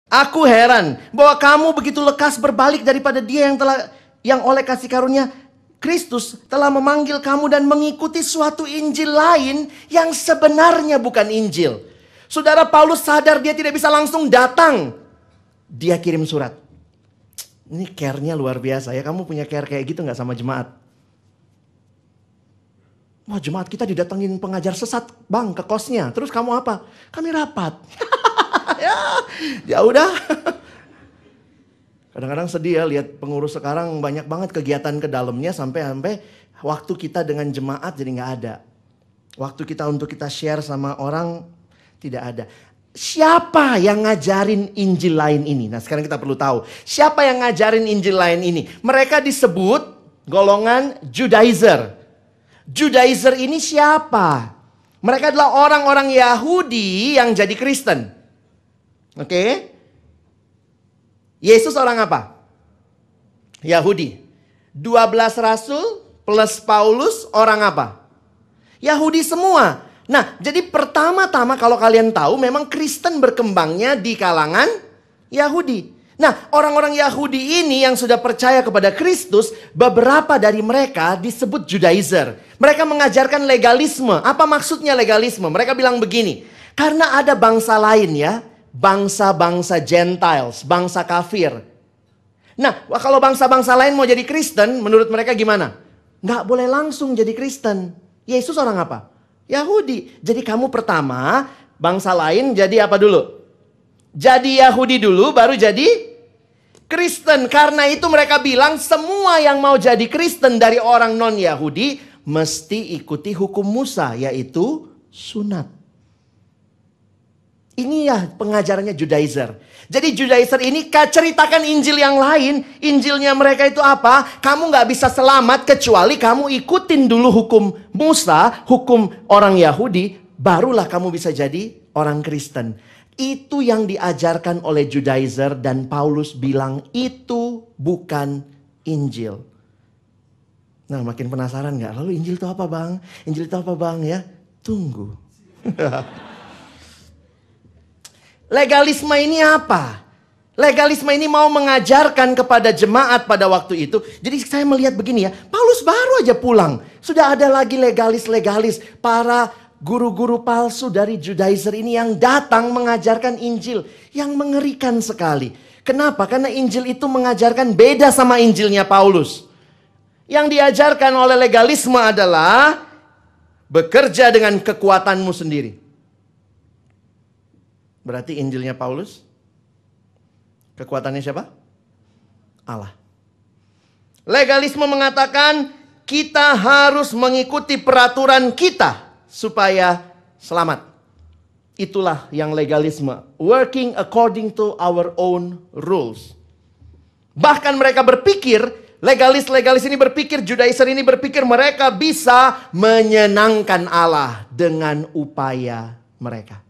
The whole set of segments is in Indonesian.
Aku heran bahwa kamu begitu lekas berbalik daripada Dia yang oleh kasih karunia Kristus telah memanggil kamu dan mengikuti suatu Injil lain yang sebenarnya bukan Injil. Saudara, Paulus sadar dia tidak bisa langsung datang. Dia kirim surat. Ini care-nya luar biasa ya. Kamu punya care kayak gitu gak sama jemaat? Wah, jemaat kita didatengin pengajar sesat, bang, ke kosnya. Terus kamu apa? Kami rapat. Ya udah. Kadang-kadang sedih ya lihat pengurus sekarang banyak banget kegiatan ke dalamnya sampai waktu kita dengan jemaat jadi nggak ada. Waktu kita untuk kita share sama orang tidak ada. Siapa yang ngajarin Injil lain ini? Nah, sekarang kita perlu tahu. Siapa yang ngajarin Injil lain ini? Mereka disebut golongan Judaizer. Judaizer ini siapa? Mereka adalah orang-orang Yahudi yang jadi Kristen. Oke? Yesus orang apa? Yahudi. 12 rasul plus Paulus orang apa? Yahudi semua. Nah, jadi pertama-tama kalau kalian tahu memang Kristen berkembangnya di kalangan Yahudi. Nah, orang-orang Yahudi ini yang sudah percaya kepada Kristus, beberapa dari mereka disebut Judaizer. Mereka mengajarkan legalisme. Apa maksudnya legalisme? Mereka bilang begini, karena ada bangsa lain ya, bangsa-bangsa Gentiles, bangsa kafir. Nah, kalau bangsa-bangsa lain mau jadi Kristen, menurut mereka gimana? Nggak boleh langsung jadi Kristen. Yesus orang apa? Yahudi. Jadi kamu pertama, bangsa lain jadi apa dulu? Jadi Yahudi dulu, baru jadi Kristen. Karena itu mereka bilang semua yang mau jadi Kristen dari orang non-Yahudi mesti ikuti hukum Musa, yaitu sunat. Ini ya pengajarannya Judaizer. Jadi Judaizer ini ceritakan Injil yang lain. Injilnya mereka itu apa? Kamu gak bisa selamat kecuali kamu ikutin dulu hukum Musa, hukum orang Yahudi. Barulah kamu bisa jadi orang Kristen. Itu yang diajarkan oleh Judaizer dan Paulus bilang itu bukan Injil. Nah, makin penasaran gak? Lalu Injil itu apa bang? Injil itu apa bang ya? Tunggu. Legalisme ini apa? Legalisme ini mau mengajarkan kepada jemaat pada waktu itu. Jadi saya melihat begini ya, Paulus baru aja pulang. Sudah ada lagi legalis-legalis, para guru-guru palsu dari Judaizer ini yang datang mengajarkan Injil. Yang mengerikan sekali. Kenapa? Karena Injil itu mengajarkan beda sama Injilnya Paulus. Yang diajarkan oleh legalisme adalah bekerja dengan kekuatanmu sendiri. Berarti Injilnya Paulus, kekuatannya siapa? Allah. Legalisme mengatakan kita harus mengikuti peraturan kita supaya selamat. Itulah yang legalisme. Working according to our own rules. Bahkan mereka berpikir, legalis-legalis ini berpikir, Judaizer ini berpikir mereka bisa menyenangkan Allah dengan upaya mereka.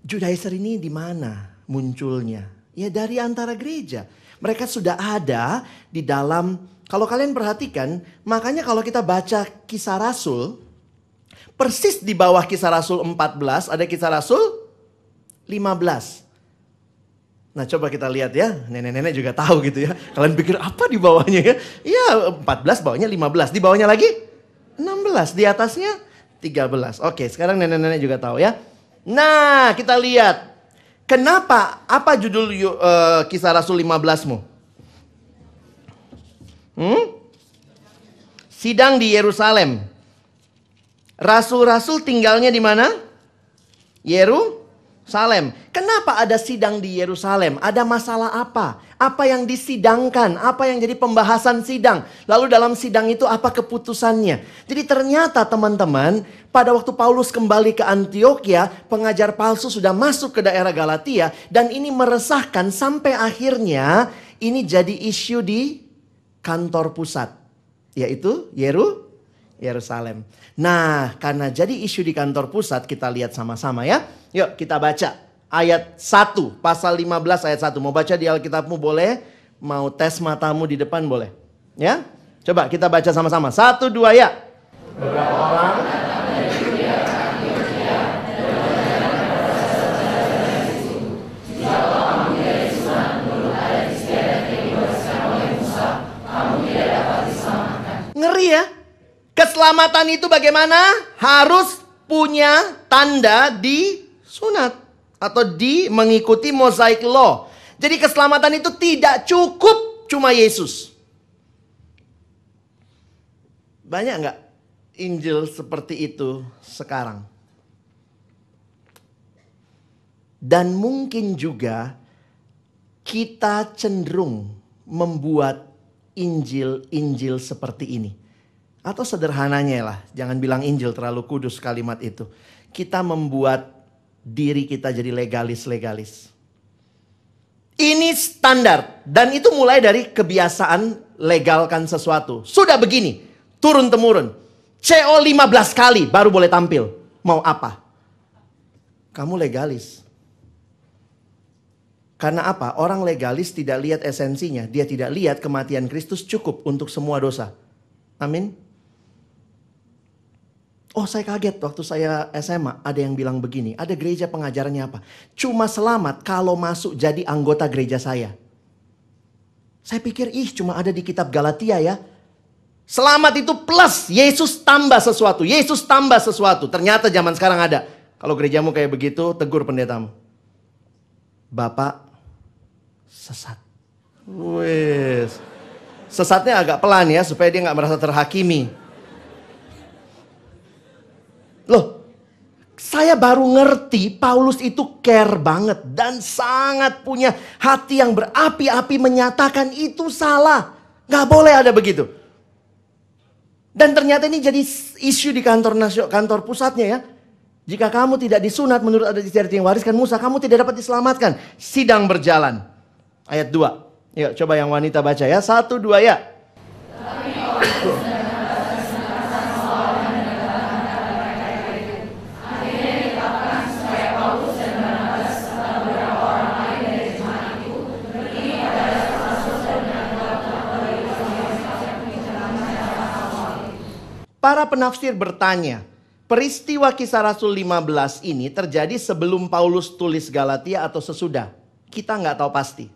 Judaizer ini di mana munculnya? Ya dari antara gereja. Mereka sudah ada di dalam, kalau kalian perhatikan, makanya kalau kita baca Kisah Rasul, persis di bawah Kisah Rasul 14 ada Kisah Rasul 15. Nah coba kita lihat ya, nenek-nenek juga tahu gitu ya. Kalian pikir apa di bawahnya ya? Iya 14 bawahnya 15, di bawahnya lagi 16, di atasnya 13. Oke, sekarang nenek-nenek juga tahu ya. Nah, kita lihat. Kenapa? Apa judul Kisah Rasul 15-mu? Sidang di Yerusalem. Rasul-rasul tinggalnya di mana? Yerusalem. Kenapa ada sidang di Yerusalem? Ada masalah apa? Apa yang disidangkan? Apa yang jadi pembahasan sidang? Lalu dalam sidang itu apa keputusannya? Jadi ternyata teman-teman, pada waktu Paulus kembali ke Antioquia, pengajar palsu sudah masuk ke daerah Galatia. Dan ini meresahkan sampai akhirnya ini jadi isu di kantor pusat. Yaitu Yerusalem. Nah, karena jadi isu di kantor pusat, kita lihat sama-sama ya. Yuk kita baca. Ayat 1, pasal 15 ayat 1. Mau baca di Alkitabmu boleh. Mau tes matamu di depan boleh. Ya, coba kita baca sama-sama. 1, 2 ya. Beberapa orang keselamatan itu bagaimana? Harus punya tanda di sunat. Atau di mengikuti Mosaic Law. Jadi keselamatan itu tidak cukup cuma Yesus. Banyak nggak Injil seperti itu sekarang? Dan mungkin juga kita cenderung membuat Injil seperti ini. Atau sederhananya lah, jangan bilang Injil terlalu kudus kalimat itu. Kita membuat diri kita jadi legalis. Ini standar. Dan itu mulai dari kebiasaan legalkan sesuatu. Sudah begini, turun-temurun. CO 15 kali baru boleh tampil. Mau apa? Kamu legalis. Karena apa? Orang legalis tidak lihat esensinya. Dia tidak lihat kematian Kristus cukup untuk semua dosa. Amin. Oh, saya kaget waktu saya SMA ada yang bilang begini. Ada gereja pengajarannya apa? Cuma selamat kalau masuk jadi anggota gereja saya. Saya pikir cuma ada di kitab Galatia ya. Selamat itu plus Yesus tambah sesuatu. Yesus tambah sesuatu. Ternyata zaman sekarang ada. Kalau gerejamu kayak begitu, tegur pendetamu. Bapak sesat. Wes. Sesatnya agak pelan ya supaya dia nggak merasa terhakimi. Loh, saya baru ngerti Paulus itu care banget dan sangat punya hati yang berapi-api menyatakan itu salah. Nggak boleh ada begitu. Dan ternyata ini jadi isu di kantor pusatnya ya. Jika kamu tidak disunat menurut adat istiadat yang wariskan Musa, kamu tidak dapat diselamatkan. Sidang berjalan. Ayat 2. Yuk coba yang wanita baca ya. 1, 2 ya. Para penafsir bertanya, peristiwa Kisah Rasul 15 ini terjadi sebelum Paulus tulis Galatia atau sesudah? Kita nggak tahu pasti.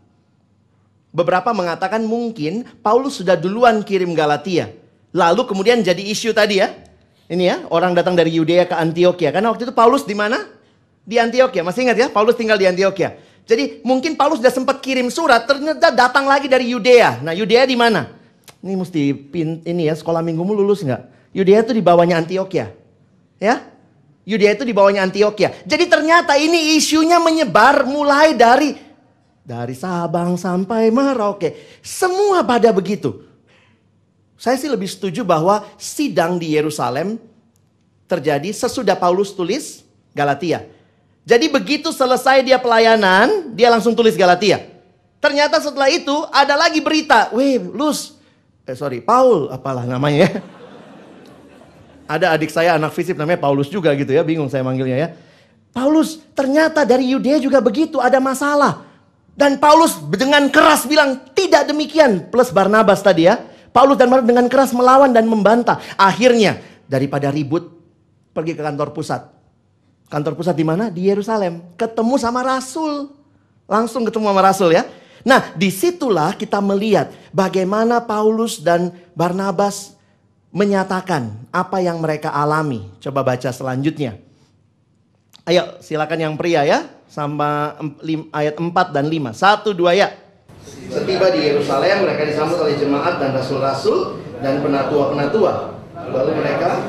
Beberapa mengatakan mungkin Paulus sudah duluan kirim Galatia. Lalu kemudian jadi isu tadi ya. Ini ya, orang datang dari Yudea ke Antioquia. Karena waktu itu Paulus di mana? Di Antioquia. Masih ingat ya, Paulus tinggal di Antioquia. Jadi mungkin Paulus sudah sempat kirim surat, ternyata datang lagi dari Yudea. Nah, Yudea di mana? Ini mesti ini ya, sekolah minggumu lulus nggak? Yudea itu di bawahnya Antioquia. Ya? Yudea itu di bawahnya Antioquia. Jadi ternyata ini isunya menyebar mulai dari Sabang sampai Merauke. Semua pada begitu. Saya sih lebih setuju bahwa sidang di Yerusalem terjadi sesudah Paulus tulis Galatia. Jadi begitu selesai dia pelayanan, dia langsung tulis Galatia. Ternyata setelah itu ada lagi berita. Paul apalah namanya ya. Ada adik saya anak fisip namanya Paulus juga gitu ya. Bingung saya manggilnya ya. Paulus ternyata dari Yudea juga begitu ada masalah. Dan Paulus dengan keras bilang tidak demikian. Plus Barnabas tadi ya. Paulus dan Barnabas dengan keras melawan dan membantah. Akhirnya daripada ribut pergi ke kantor pusat. Kantor pusat di mana? Di Yerusalem. Ketemu sama Rasul. Langsung ketemu sama Rasul ya. Nah disitulah kita melihat bagaimana Paulus dan Barnabas menyatakan apa yang mereka alami. Coba baca selanjutnya. Ayo silakan yang pria ya. Sama ayat 4 dan 5. 1, 2 ya. Setiba di Yerusalem mereka disambut oleh jemaat dan rasul-rasul dan penatua-penatua. Lalu mereka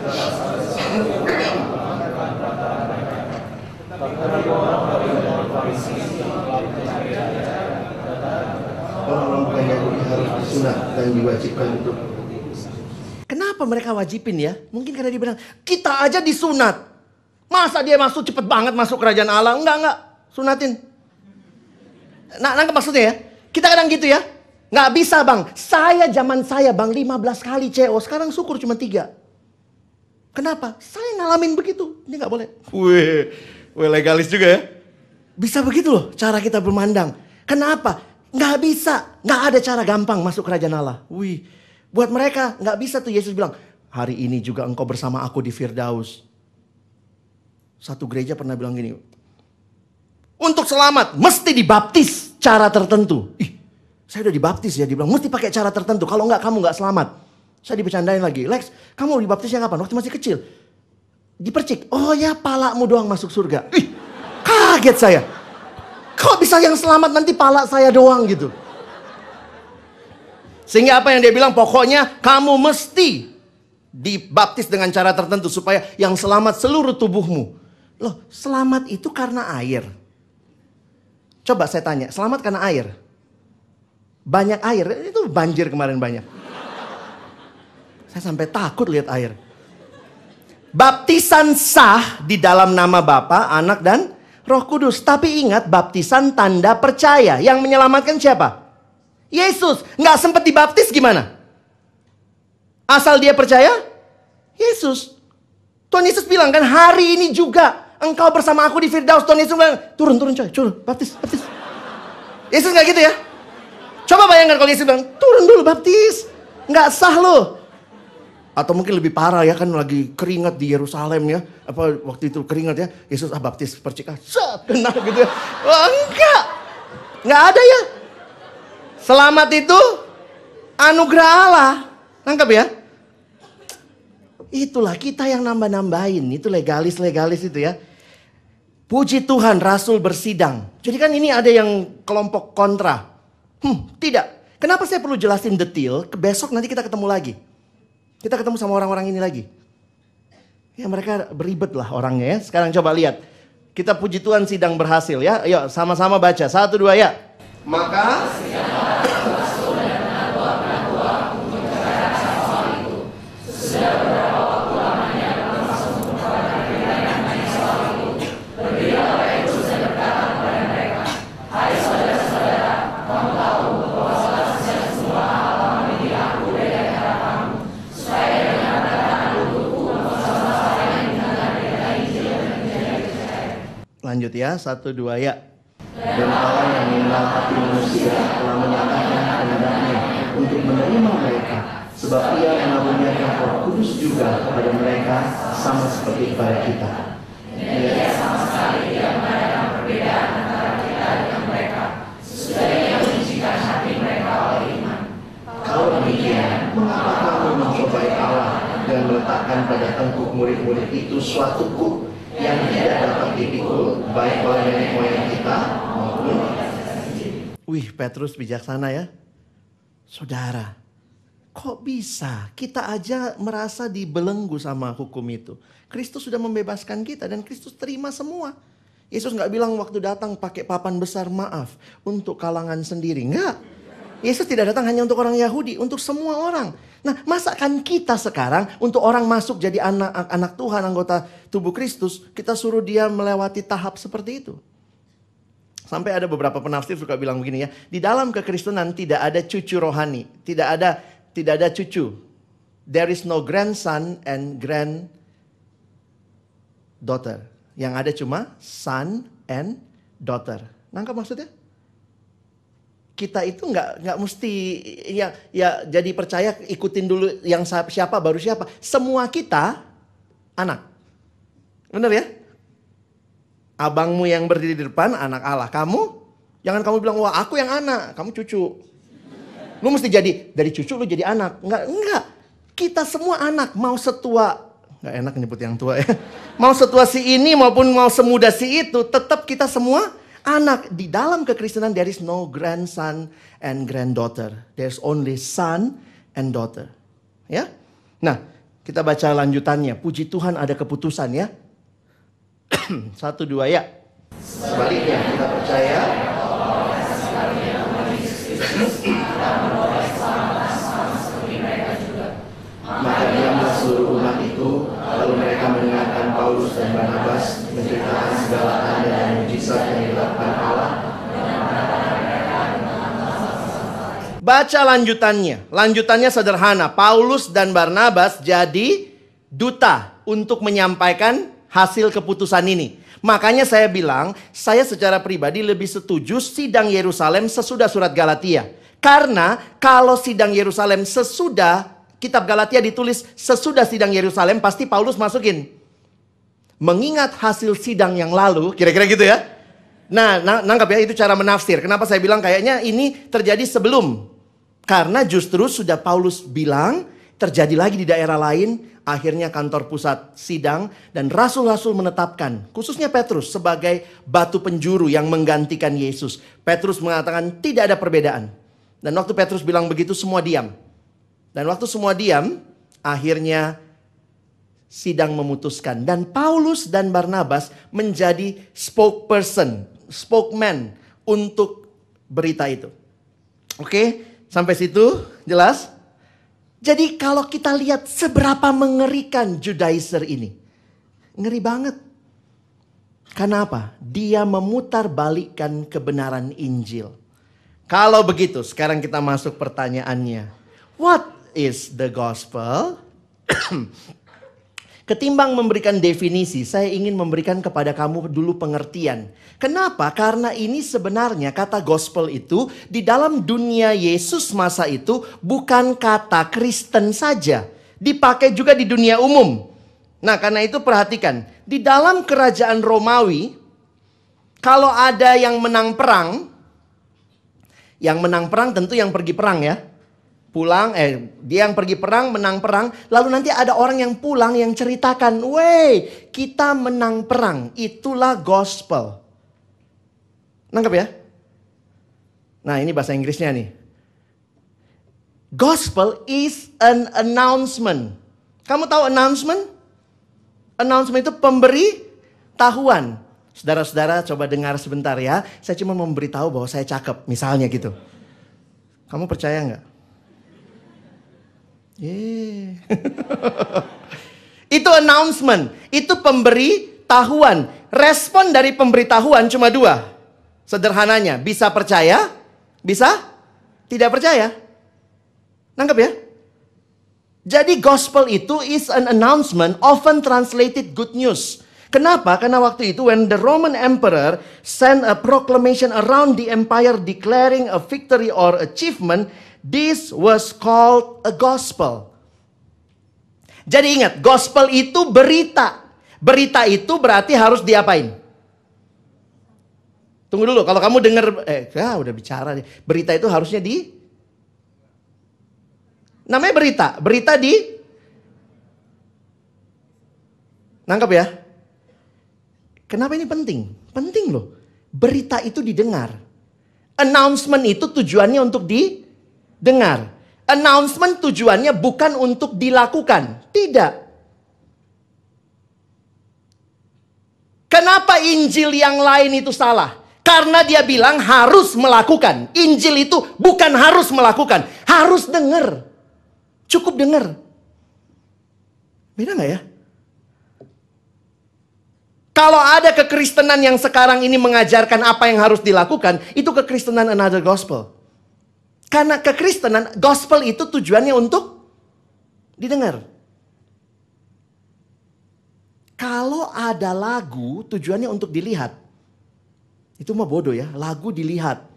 orang-orang bukan Yahudi harus disunat dan diwajibkan untuk. Kenapa mereka wajibin ya? Mungkin karena dia bilang, kita aja disunat. Masa dia masuk cepet banget masuk kerajaan Allah? Enggak. Sunatin. Nah, nangkep maksudnya ya? Kita kadang gitu ya. Nggak bisa bang. Zaman saya bang 15 kali CO. Sekarang syukur cuma 3. Kenapa? Saya ngalamin begitu. Ini nggak boleh. Wih, legalis juga ya. Bisa begitu loh cara kita bermandang. Kenapa? Nggak bisa. Nggak ada cara gampang masuk kerajaan Allah. Wih. Buat mereka nggak bisa tuh Yesus bilang. Hari ini juga engkau bersama aku di Firdaus. Satu gereja pernah bilang gini. Untuk selamat mesti dibaptis cara tertentu. Saya udah dibaptis ya. Dibilang mesti pakai cara tertentu. Kalau enggak kamu enggak selamat. Saya dibercandain lagi. Lex, kamu dibaptisnya kapan? Waktu masih kecil. Dipercik. Oh ya, palamu doang masuk surga. Ih, kaget saya. Kok bisa yang selamat nanti pala saya doang gitu. Sehingga apa yang dia bilang, pokoknya kamu mesti dibaptis dengan cara tertentu supaya yang selamat seluruh tubuhmu. Loh, selamat itu karena air. Coba saya tanya, selamat karena air? Banyak air, itu banjir kemarin banyak. Saya sampai takut lihat air. Baptisan sah di dalam nama Bapa, Anak, dan Roh Kudus. Tapi ingat, baptisan tanda percaya. Yang menyelamatkan siapa? Yesus. Nggak sempat dibaptis gimana? Asal dia percaya? Yesus. Tuhan Yesus bilang kan, hari ini juga engkau bersama aku di Firdaus. Tuhan Yesus bilang, turun coy, turun, baptis. Yesus nggak gitu ya? Coba bayangkan kalau Yesus bilang, turun dulu baptis. Nggak sah loh. Atau mungkin lebih parah ya, kan lagi keringat di Yerusalem ya. Apa waktu itu keringat ya, Yesus baptis percikan. Set, kena gitu ya. Wah, nggak ada ya. Selamat itu anugerah Allah. Nangkap ya? Itulah kita yang nambah-nambahin. Itu legalis itu ya. Puji Tuhan, Rasul bersidang. Jadi kan ini ada yang kelompok kontra. Tidak. Kenapa saya perlu jelasin detail? Besok nanti kita ketemu lagi. Kita ketemu sama orang-orang ini lagi. Ya mereka beribet lah orangnya ya. Sekarang coba lihat. Kita puji Tuhan sidang berhasil ya. Ayo sama-sama baca. 1, 2 ya. Maka lanjut ya, 1, 2 ya. Dan Allah yang mengenal hati manusia telah menyatakan kehendaknya untuk menerima mereka, sebab Ia mengaruniakan Roh Kudus juga kepada mereka sama seperti kepada kita. Ia sama sekali tidak mengadakan perbedaan antara kita dengan mereka, sesudah Ia mensucikan hati mereka oleh iman. Kalau demikian, mengapa kamu mencobai Allah dan meletakkan pada tengkuk murid-murid itu suatu kuk yang tidak dapat dipikul baik oleh nenek moyang kita maupun. Wih, Petrus bijaksana ya. Saudara, kok bisa kita aja merasa dibelenggu sama hukum itu? Kristus sudah membebaskan kita dan Kristus terima semua. Yesus nggak bilang waktu datang pakai papan besar maaf untuk kalangan sendiri. Nggak. Yesus tidak datang hanya untuk orang Yahudi, untuk semua orang. Nah, masakan kita sekarang untuk orang masuk jadi anak Tuhan, anggota tubuh Kristus, kita suruh dia melewati tahap seperti itu. Sampai ada beberapa penafsir suka bilang begini ya, di dalam kekristenan tidak ada cucu rohani, tidak ada cucu. There is no grandson and granddaughter. Yang ada cuma son and daughter. Nangkap maksudnya? Kita itu nggak mesti ya jadi percaya ikutin dulu yang siapa baru siapa. Semua kita anak. Benar ya? Abangmu yang berdiri di depan anak Allah. Kamu jangan kamu bilang wah aku yang anak, kamu cucu. Lu mesti jadi dari cucu lu jadi anak. Enggak. Kita semua anak, mau setua, nggak enak nyebut yang tua ya. Mau setua si ini maupun mau semuda si itu, tetap kita semua anak. Di dalam kekristenan there is no grandson and granddaughter. There's only son and daughter. Ya. Nah, kita baca lanjutannya. Puji Tuhan ada keputusan ya. 1, 2 ya. Sebaliknya kita percaya maka diamlah seluruh umat itu, lalu mereka mendengarkan Paulus dan Barnabas menceritakan segala tanda dan mujizat yang dilakukan Allah. Baca lanjutannya. Lanjutannya sederhana. Paulus dan Barnabas jadi duta untuk menyampaikan hasil keputusan ini. Makanya saya bilang, saya secara pribadi lebih setuju sidang Yerusalem sesudah surat Galatia. Karena kalau sidang Yerusalem sesudah kitab Galatia ditulis sesudah sidang Yerusalem, pasti Paulus masukin. Mengingat hasil sidang yang lalu, kira-kira gitu ya. Nah, nangkap ya, itu cara menafsir. Kenapa saya bilang kayaknya ini terjadi sebelum. Karena justru sudah Paulus bilang, terjadi lagi di daerah lain. Akhirnya kantor pusat sidang dan rasul-rasul menetapkan, khususnya Petrus, sebagai batu penjuru yang menggantikan Yesus. Petrus mengatakan tidak ada perbedaan. Dan waktu Petrus bilang begitu, semua diam. Dan waktu semua diam, akhirnya sidang memutuskan. Dan Paulus dan Barnabas menjadi spokesman untuk berita itu. Oke, sampai situ jelas? Jadi kalau kita lihat seberapa mengerikan Judaizer ini. Ngeri banget. Karena apa? Dia memutarbalikkan kebenaran Injil. Kalau begitu, sekarang kita masuk pertanyaannya. What is the gospel? Ketimbang memberikan definisi, saya ingin memberikan kepada kamu dulu pengertian. Kenapa? Karena ini sebenarnya kata gospel itu di dalam dunia Yesus masa itu bukan kata Kristen saja. Dipakai juga di dunia umum. Nah, karena itu perhatikan. Di dalam kerajaan Romawi, kalau ada yang menang perang tentu yang pergi perang ya. Dia yang pergi perang, menang perang. Lalu nanti ada orang yang pulang yang ceritakan, "Wey, kita menang perang." Itulah gospel. Nangkep ya? Nah, ini bahasa Inggrisnya nih. Gospel is an announcement. Kamu tahu announcement? Announcement itu pemberitahuan. Saudara-saudara coba dengar sebentar ya. Saya cuma memberitahu bahwa saya cakep, misalnya gitu. Kamu percaya nggak? Itu announcement, itu pemberitahuan. Respon dari pemberitahuan cuma dua. Sederhananya, bisa percaya, bisa tidak percaya. Nangkep ya? Jadi gospel itu is an announcement, often translated good news. Kenapa? Karena waktu itu when the Roman Emperor sent a proclamation around the empire declaring a victory or achievement, this was called a gospel. Jadi ingat, gospel itu berita. Berita itu berarti harus diapain? Tunggu dulu, kalau kamu dengar, udah bicara nih. Berita itu harusnya namanya berita. Berita nangkap ya? Kenapa ini penting? Penting loh. Berita itu didengar. Announcement itu tujuannya untuk dengar. Announcement tujuannya bukan untuk dilakukan. Tidak. Kenapa Injil yang lain itu salah? Karena dia bilang harus melakukan. Injil itu bukan harus melakukan. Harus dengar. Cukup dengar. Beda gak ya? Kalau ada kekristenan yang sekarang ini mengajarkan apa yang harus dilakukan, itu kekristenan another gospel. Karena kekristenan, gospel itu tujuannya untuk didengar. Kalau ada lagu, tujuannya untuk dilihat. Itu mah bodoh ya, lagu dilihat.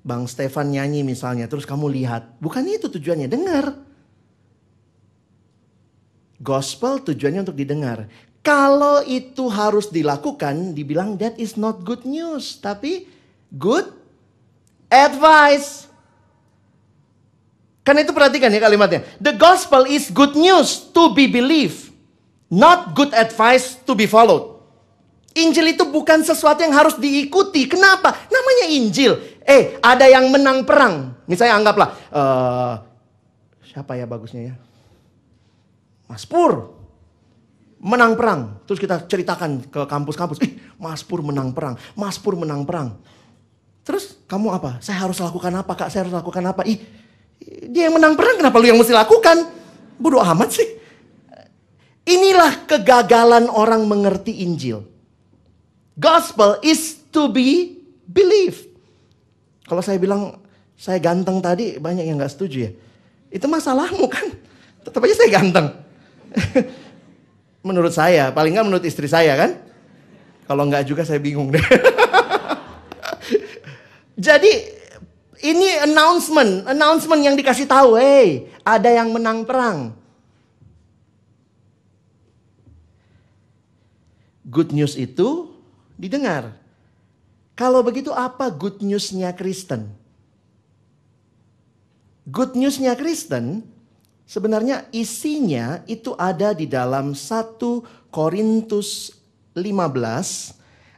Bang Stefan nyanyi misalnya, terus kamu lihat. Bukan itu tujuannya, dengar. Gospel tujuannya untuk didengar. Kalau itu harus dilakukan, dibilang that is not good news. Tapi good advice. Karena itu perhatikan ya kalimatnya. The gospel is good news to be believed. Not good advice to be followed. Injil itu bukan sesuatu yang harus diikuti. Kenapa? Namanya Injil. Ada yang menang perang. Misalnya anggaplah. Siapa ya bagusnya ya? Mas Pur. Menang perang. Terus kita ceritakan ke kampus-kampus. Mas Pur menang perang. Mas Pur menang perang. Terus kamu apa? Saya harus lakukan apa kak? Saya harus lakukan apa? Dia yang menang perang, kenapa lu yang mesti lakukan? Bodoh amat sih. Inilah kegagalan orang mengerti Injil. Gospel is to be believed. Kalau saya bilang saya ganteng tadi, banyak yang gak setuju ya. Itu masalahmu kan. Tetap aja saya ganteng. Menurut saya, paling gak menurut istri saya kan. Kalau gak juga saya bingung deh. Jadi ini announcement yang dikasih tahu, ada yang menang perang. Good news itu didengar. Kalau begitu apa good news-nya Kristen? Good newsnya Kristen sebenarnya isinya itu ada di dalam 1 Korintus 15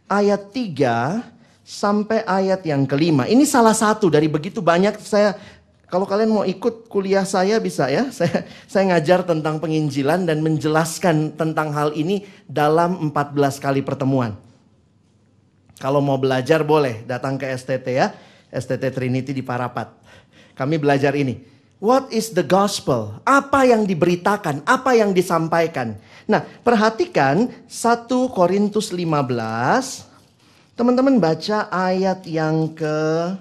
ayat 3 sampai ayat yang kelima. Ini salah satu dari begitu banyak. Kalau kalian mau ikut kuliah saya bisa ya. Saya ngajar tentang penginjilan dan menjelaskan tentang hal ini dalam 14 kali pertemuan. Kalau mau belajar boleh datang ke STT ya. STT Trinity di Parapat. Kami belajar ini. What is the gospel? Apa yang diberitakan? Apa yang disampaikan? Nah, perhatikan 1 Korintus 15. Teman-teman baca ayat yang ke-3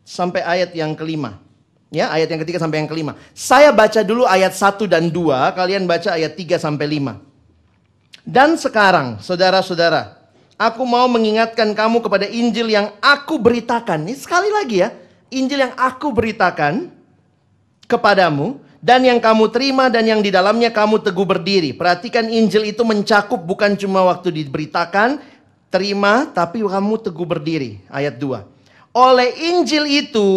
sampai ayat yang ke-5. Ya, ayat yang ketiga sampai yang kelima. Saya baca dulu ayat 1 dan 2, kalian baca ayat 3 sampai 5. Dan sekarang, saudara-saudara, aku mau mengingatkan kamu kepada Injil yang aku beritakan. Ini sekali lagi ya, Injil yang aku beritakan kepadamu, dan yang kamu terima dan yang di dalamnya kamu teguh berdiri. Perhatikan, Injil itu mencakup bukan cuma waktu diberitakan, terima, tapi kamu teguh berdiri. Ayat 2. Oleh Injil itu,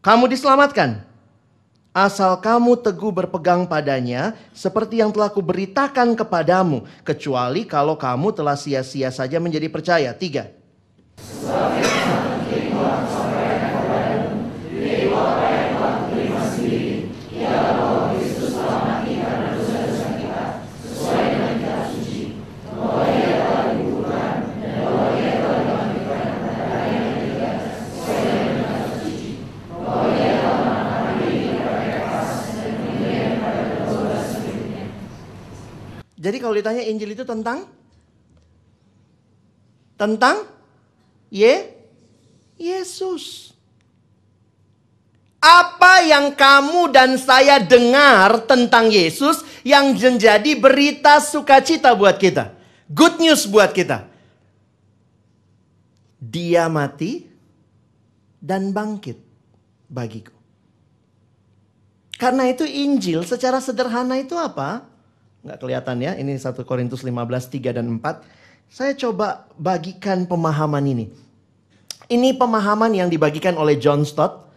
kamu diselamatkan. Asal kamu teguh berpegang padanya, seperti yang telah kuberitakan kepadamu. Kecuali kalau kamu telah sia-sia saja menjadi percaya. 3. Jadi kalau ditanya Injil itu tentang Yesus. Apa yang kamu dan saya dengar tentang Yesus yang menjadi berita sukacita buat kita. Good news buat kita. Dia mati dan bangkit bagiku. Karena itu Injil secara sederhana itu apa? Nggak kelihatan ya, ini 1 Korintus 15, 3 dan 4. Saya coba bagikan pemahaman ini. Ini pemahaman yang dibagikan oleh John Stott.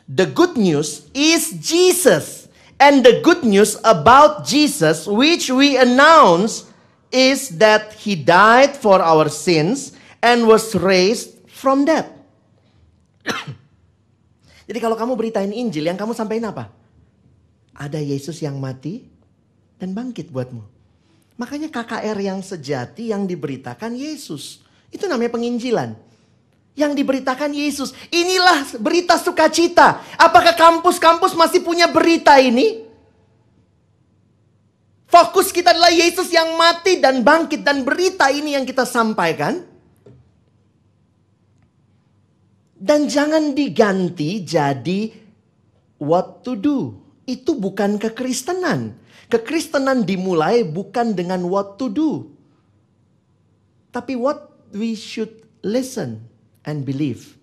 The good news is Jesus. And the good news about Jesus which we announce is that He died for our sins and was raised from death. Jadi kalau kamu beritain Injil, yang kamu sampaikan apa? Ada Yesus yang mati dan bangkit buatmu. Makanya KKR yang sejati yang diberitakan Yesus. Itu namanya penginjilan. Yang diberitakan Yesus. Inilah berita sukacita. Apakah kampus-kampus masih punya berita ini? Fokus kita adalah Yesus yang mati dan bangkit. Dan berita ini yang kita sampaikan. Dan jangan diganti jadi what to do. Itu bukan kekristenan. Kekristenan dimulai bukan dengan what to do. Tapi what we should listen and believe.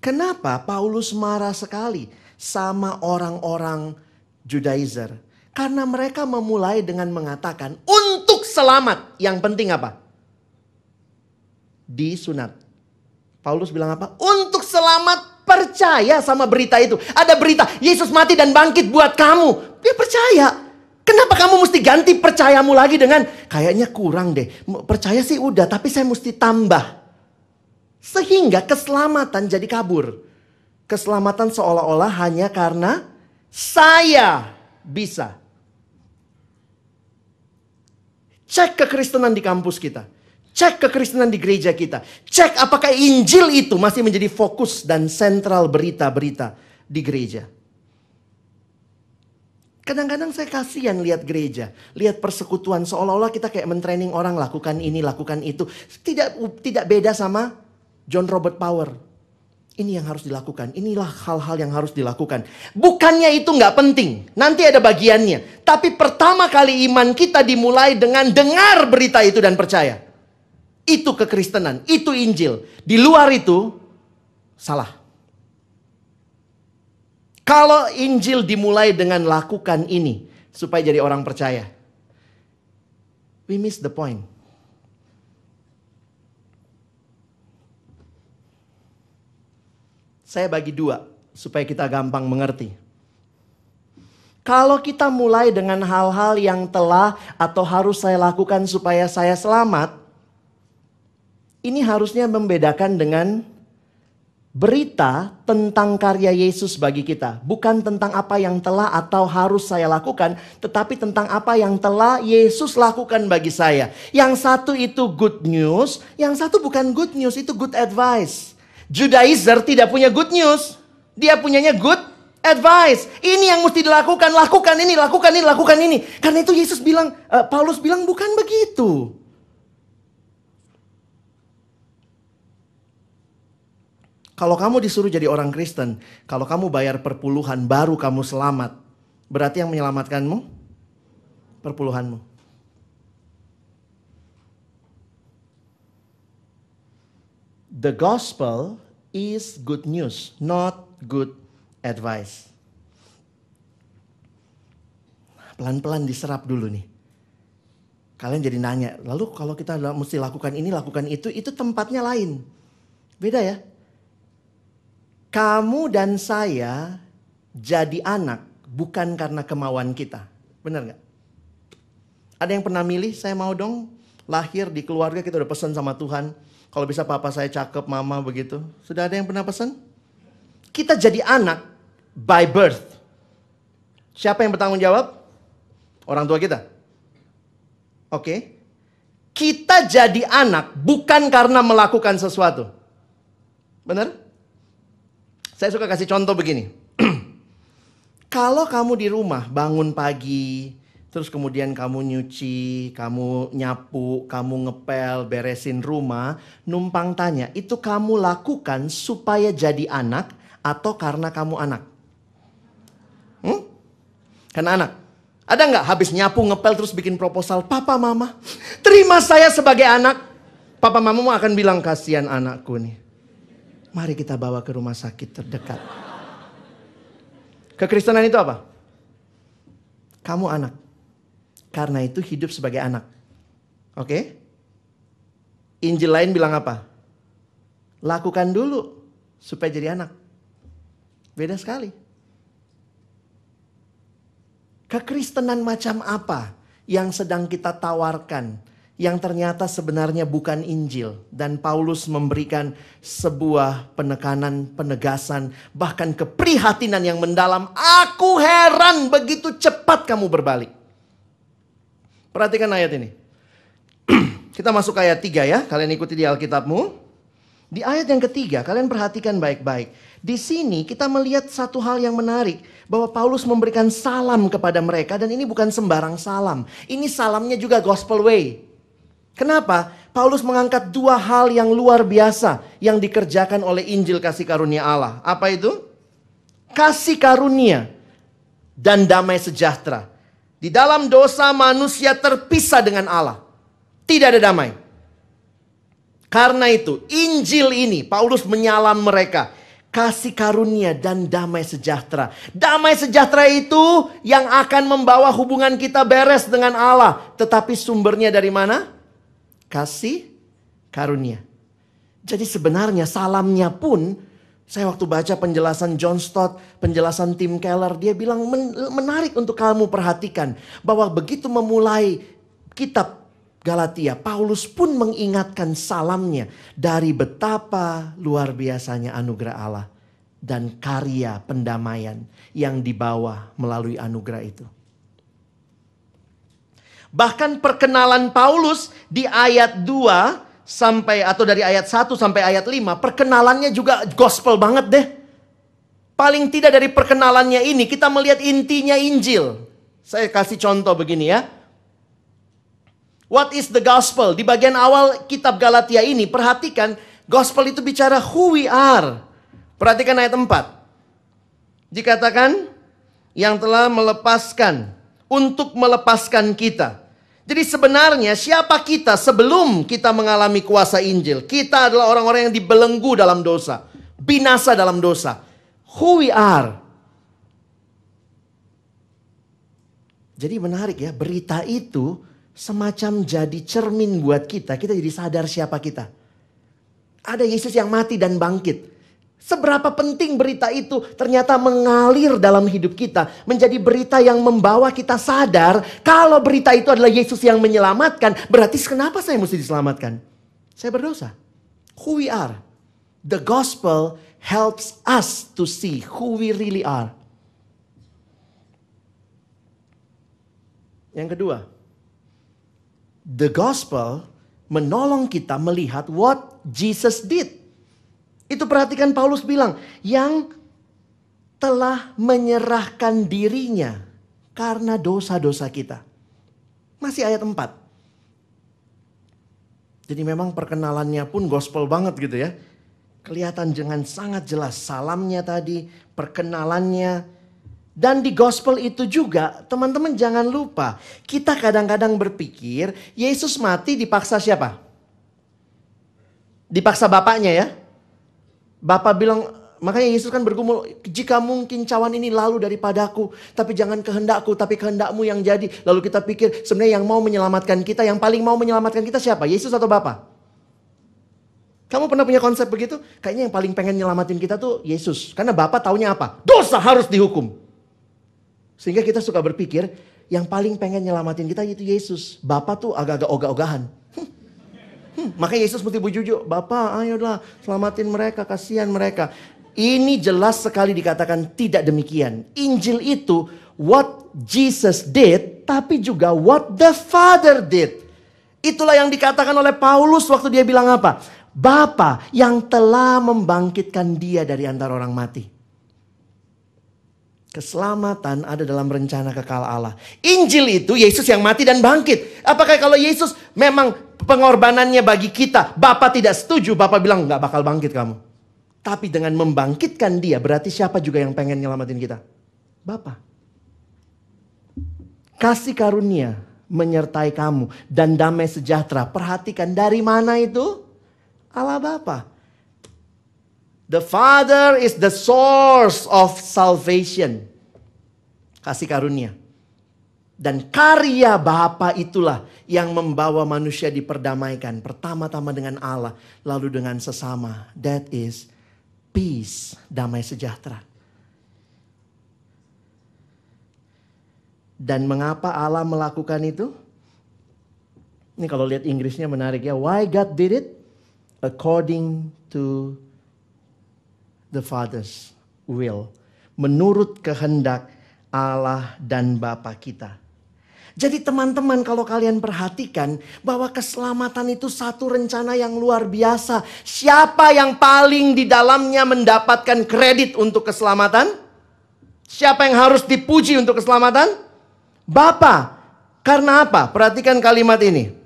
Kenapa Paulus marah sekali sama orang-orang Judaizer? Karena mereka memulai dengan mengatakan untuk selamat. Yang penting apa? Disunat. Paulus bilang apa? Untuk selamat. Percaya sama berita itu. Ada berita Yesus mati dan bangkit buat kamu. Dia percaya. Kenapa kamu mesti ganti percayamu lagi dengan kayaknya kurang deh. Percaya sih udah, tapi saya mesti tambah. Sehingga keselamatan jadi kabur. Keselamatan seolah-olah hanya karena saya bisa. Cek kekristenan di kampus kita. Cek kekristenan di gereja kita. Cek apakah Injil itu masih menjadi fokus dan sentral berita-berita di gereja. Kadang-kadang saya kasihan lihat gereja. Lihat persekutuan seolah-olah kita kayak mentraining orang lakukan ini, lakukan itu. Tidak beda sama John Robert Power. Ini yang harus dilakukan. Inilah hal-hal yang harus dilakukan. Bukannya itu nggak penting. Nanti ada bagiannya. Tapi pertama kali iman kita dimulai dengan dengar berita itu dan percaya. Itu kekristenan, itu Injil. Di luar itu, salah. Kalau Injil dimulai dengan lakukan ini, supaya jadi orang percaya. We miss the point. Saya bagi dua supaya kita gampang mengerti. Kalau kita mulai dengan hal-hal yang telah atau harus saya lakukan supaya saya selamat, ini harusnya membedakan dengan berita tentang karya Yesus bagi kita. Bukan tentang apa yang telah atau harus saya lakukan, tetapi tentang apa yang telah Yesus lakukan bagi saya. Yang satu itu good news, yang satu bukan good news, itu good advice. Judaizer tidak punya good news, dia punyanya good advice. Ini yang mesti dilakukan, lakukan ini, lakukan ini, lakukan ini. Karena itu Yesus bilang, Paulus bilang bukan begitu. Kalau kamu disuruh jadi orang Kristen, kalau kamu bayar perpuluhan baru kamu selamat, berarti yang menyelamatkanmu perpuluhanmu. The gospel is good news, not good advice. Pelan-pelan diserap dulu nih. Kalian jadi nanya, lalu kalau kita mesti lakukan ini, lakukan itu tempatnya lain. Beda ya. Kamu dan saya jadi anak bukan karena kemauan kita. Benar gak? Ada yang pernah milih, saya mau dong lahir di keluarga kita udah pesan sama Tuhan. Kalau bisa papa saya cakep, mama begitu. Sudah ada yang pernah pesan? Kita jadi anak by birth. Siapa yang bertanggung jawab? Orang tua kita. Oke. Kita jadi anak bukan karena melakukan sesuatu. Benar? Saya suka kasih contoh begini. Kalau kamu di rumah bangun pagi, terus kemudian kamu nyuci, kamu nyapu, kamu ngepel, beresin rumah, numpang tanya, itu kamu lakukan supaya jadi anak atau karena kamu anak? Karena anak. Ada nggak habis nyapu, ngepel, terus bikin proposal, Papa Mama, terima saya sebagai anak. Papa Mama akan bilang, kasihan anakku nih. Mari kita bawa ke rumah sakit terdekat. Kekristenan itu apa? Kamu anak. Karena itu hidup sebagai anak. Oke? Injil lain bilang apa? Lakukan dulu supaya jadi anak. Beda sekali. Kekristenan macam apa yang sedang kita tawarkan? Yang ternyata sebenarnya bukan Injil. Dan Paulus memberikan sebuah penekanan, penegasan, bahkan keprihatinan yang mendalam. Aku heran begitu cepat kamu berbalik. Perhatikan ayat ini. Kita masuk ke ayat 3 ya. Kalian ikuti di Alkitabmu. Di ayat yang ketiga, kalian perhatikan baik-baik. Di sini kita melihat satu hal yang menarik. Bahwa Paulus memberikan salam kepada mereka. Dan ini bukan sembarang salam. Ini salamnya juga gospel way. Kenapa? Paulus mengangkat dua hal yang luar biasa yang dikerjakan oleh Injil kasih karunia Allah. Apa itu? Kasih karunia dan damai sejahtera. Di dalam dosa manusia terpisah dengan Allah. Tidak ada damai. Karena itu Injil ini Paulus menyalam mereka. Kasih karunia dan damai sejahtera. Damai sejahtera itu yang akan membawa hubungan kita beres dengan Allah. Tetapi sumbernya dari mana? Kasih karunia. Jadi sebenarnya salamnya pun, saya waktu baca penjelasan John Stott, penjelasan Tim Keller, dia bilang menarik untuk kamu perhatikan. Bahwa begitu memulai kitab Galatia, Paulus pun mengingatkan salamnya dari betapa luar biasanya anugerah Allah. Dan karya pendamaian yang dibawa melalui anugerah itu. Bahkan perkenalan Paulus di ayat 2 sampai atau dari ayat 1 sampai ayat 5, perkenalannya juga gospel banget deh. Paling tidak dari perkenalannya ini kita melihat intinya Injil. Saya kasih contoh begini ya. What is the gospel? Di bagian awal kitab Galatia ini, perhatikan gospel itu bicara who we are. Perhatikan ayat 4. Dikatakan yang telah melepaskan, untuk melepaskan kita. Jadi sebenarnya siapa kita sebelum kita mengalami kuasa Injil? Kita adalah orang-orang yang dibelenggu dalam dosa. Binasa dalam dosa. Who we are. Jadi menarik ya, berita itu semacam jadi cermin buat kita. Kita jadi sadar siapa kita. Ada Yesus yang mati dan bangkit. Seberapa penting berita itu ternyata mengalir dalam hidup kita. Menjadi berita yang membawa kita sadar. Kalau berita itu adalah Yesus yang menyelamatkan. Berarti kenapa saya mesti diselamatkan? Saya berdosa. Who we are. The gospel helps us to see who we really are. Yang kedua. The gospel menolong kita melihat what Jesus did. Itu perhatikan Paulus bilang, yang telah menyerahkan dirinya karena dosa-dosa kita. Masih ayat 4. Jadi memang perkenalannya pun gospel banget gitu ya. Kelihatan dengan sangat jelas salamnya tadi, perkenalannya. Dan di gospel itu juga, teman-teman jangan lupa, kita kadang-kadang berpikir Yesus mati dipaksa siapa? Dipaksa bapaknya ya. Bapak bilang, makanya Yesus kan bergumul, jika mungkin cawan ini lalu daripadaku, tapi jangan kehendakku, tapi kehendakmu yang jadi. Lalu kita pikir sebenarnya yang mau menyelamatkan kita, yang paling mau menyelamatkan kita siapa? Yesus atau Bapa? Kamu pernah punya konsep begitu? Kayaknya yang paling pengen nyelamatin kita tuh Yesus. Karena Bapa taunya apa? Dosa harus dihukum. Sehingga kita suka berpikir yang paling pengen nyelamatin kita itu Yesus. Bapa tuh agak-agak ogah-ogahan. Makanya Yesus mesti bujuk-bujuk, Bapak ayolah selamatin mereka, kasihan mereka. Ini jelas sekali dikatakan tidak demikian. Injil itu what Jesus did, tapi juga what the Father did. Itulah yang dikatakan oleh Paulus waktu dia bilang apa? Bapa yang telah membangkitkan dia dari antara orang mati. Keselamatan ada dalam rencana kekal Allah. Injil itu Yesus yang mati dan bangkit. Apakah kalau Yesus memang pengorbanannya bagi kita, Bapa tidak setuju, Bapa bilang gak bakal bangkit kamu. Tapi dengan membangkitkan dia, berarti siapa juga yang pengen nyelamatin kita? Bapa. Kasih karunia menyertai kamu dan damai sejahtera. Perhatikan dari mana itu? Allah Bapa. The Father is the source of salvation. Kasih karunia. Dan karya Bapa itulah yang membawa manusia diperdamaikan. Pertama-tama dengan Allah, lalu dengan sesama. That is peace, damai sejahtera. Dan mengapa Allah melakukan itu? Ini kalau lihat Inggrisnya menarik ya. Why God did it? According to the Father's will. Menurut kehendak Allah dan Bapa kita. Jadi teman-teman kalau kalian perhatikan bahwa keselamatan itu satu rencana yang luar biasa. Siapa yang paling di dalamnya mendapatkan kredit untuk keselamatan? Siapa yang harus dipuji untuk keselamatan? Bapa. Karena apa? Perhatikan kalimat ini.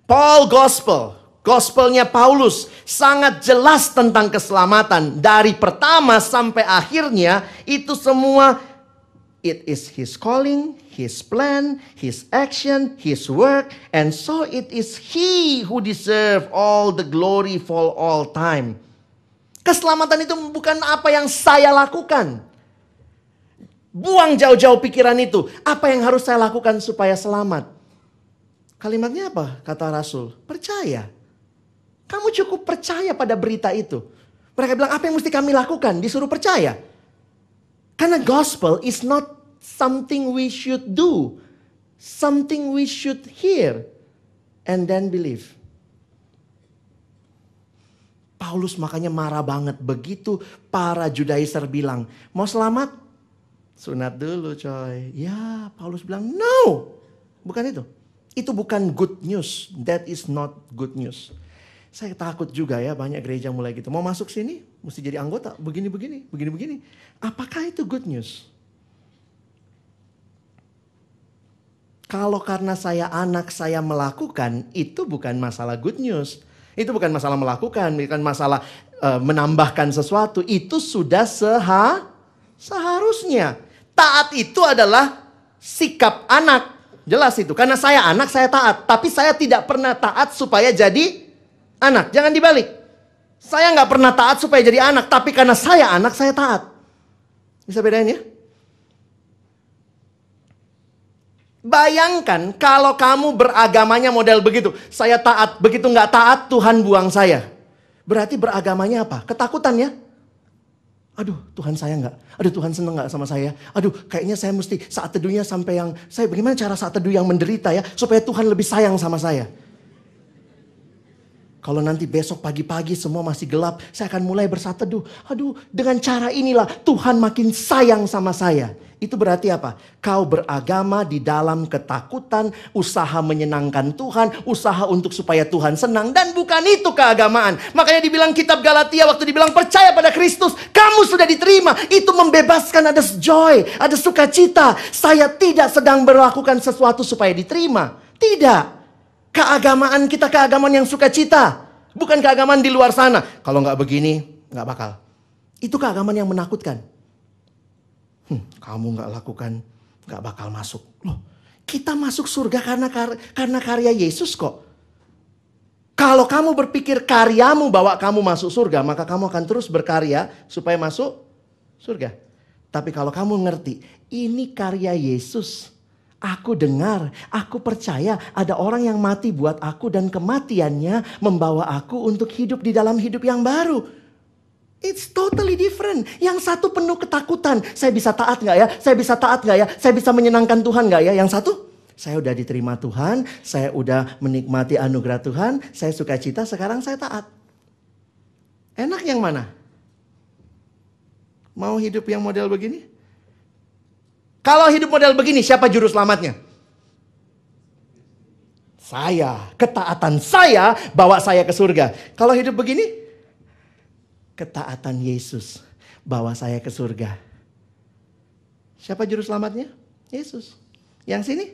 Paul Gospel. Gospelnya Paulus sangat jelas tentang keselamatan. Dari pertama sampai akhirnya itu semua it is his calling, his plan, his action, his work. And so it is he who deserve all the glory for all time. Keselamatan itu bukan apa yang saya lakukan. Buang jauh-jauh pikiran itu. Apa yang harus saya lakukan supaya selamat? Kalimatnya apa? Kata Rasul. Percaya. Kamu cukup percaya pada berita itu. Mereka bilang, apa yang mesti kami lakukan? Disuruh percaya. Karena gospel is not something we should do. Something we should hear. And then believe. Paulus makanya marah banget. Begitu para Judaizer bilang, mau selamat? Sunat dulu coy. Ya, Paulus bilang, no. Bukan itu. Itu bukan good news. That is not good news. Saya takut juga ya banyak gereja mulai gitu. Mau masuk sini, mesti jadi anggota. Begini-begini, begini-begini. Apakah itu good news? Kalau karena saya anak saya melakukan, itu bukan masalah good news. Itu bukan masalah melakukan, bukan masalah menambahkan sesuatu. Itu sudah seharusnya. Taat itu adalah sikap anak. Jelas itu. Karena saya anak, saya taat. Tapi saya tidak pernah taat supaya jadi anak. Jangan dibalik. Saya nggak pernah taat supaya jadi anak. Tapi karena saya anak, saya taat. Bisa bedain ya? Bayangkan kalau kamu beragamanya model begitu. Saya taat, begitu nggak taat Tuhan buang saya. Berarti beragamanya apa? Ketakutan ya? Aduh, Tuhan sayang nggak? Aduh, Tuhan seneng nggak sama saya? Aduh, kayaknya saya mesti saat teduhnya sampai yang... bagaimana cara saat teduh yang menderita ya? Supaya Tuhan lebih sayang sama saya. Kalau nanti besok pagi-pagi semua masih gelap, saya akan mulai bersaat teduh. Aduh, dengan cara inilah Tuhan makin sayang sama saya. Itu berarti apa? Kau beragama di dalam ketakutan, usaha menyenangkan Tuhan, usaha untuk supaya Tuhan senang. Dan bukan itu keagamaan. Makanya dibilang kitab Galatia waktu dibilang percaya pada Kristus, kamu sudah diterima. Itu membebaskan, ada joy, ada sukacita. Saya tidak sedang melakukan sesuatu supaya diterima. Tidak. Keagamaan kita keagamaan yang sukacita. Bukan keagamaan di luar sana. Kalau nggak begini, nggak bakal. Itu keagamaan yang menakutkan. Kamu nggak lakukan, nggak bakal masuk. Loh, kita masuk surga karena karya Yesus kok. Kalau kamu berpikir karyamu bawa kamu masuk surga, maka kamu akan terus berkarya supaya masuk surga. Tapi kalau kamu ngerti, ini karya Yesus. Aku dengar, aku percaya ada orang yang mati buat aku dan kematiannya membawa aku untuk hidup di dalam hidup yang baru. It's totally different. Yang satu penuh ketakutan. Saya bisa taat gak ya? Saya bisa taat gak ya? Saya bisa menyenangkan Tuhan gak ya? Yang satu, saya udah diterima Tuhan. Saya udah menikmati anugerah Tuhan. Saya sukacita, sekarang saya taat. Enak yang mana? Mau hidup yang model begini? Kalau hidup model begini, siapa juru selamatnya? Saya. Ketaatan saya bawa saya ke surga. Kalau hidup begini, ketaatan Yesus bawa saya ke surga. Siapa juru selamatnya? Yesus. Yang sini,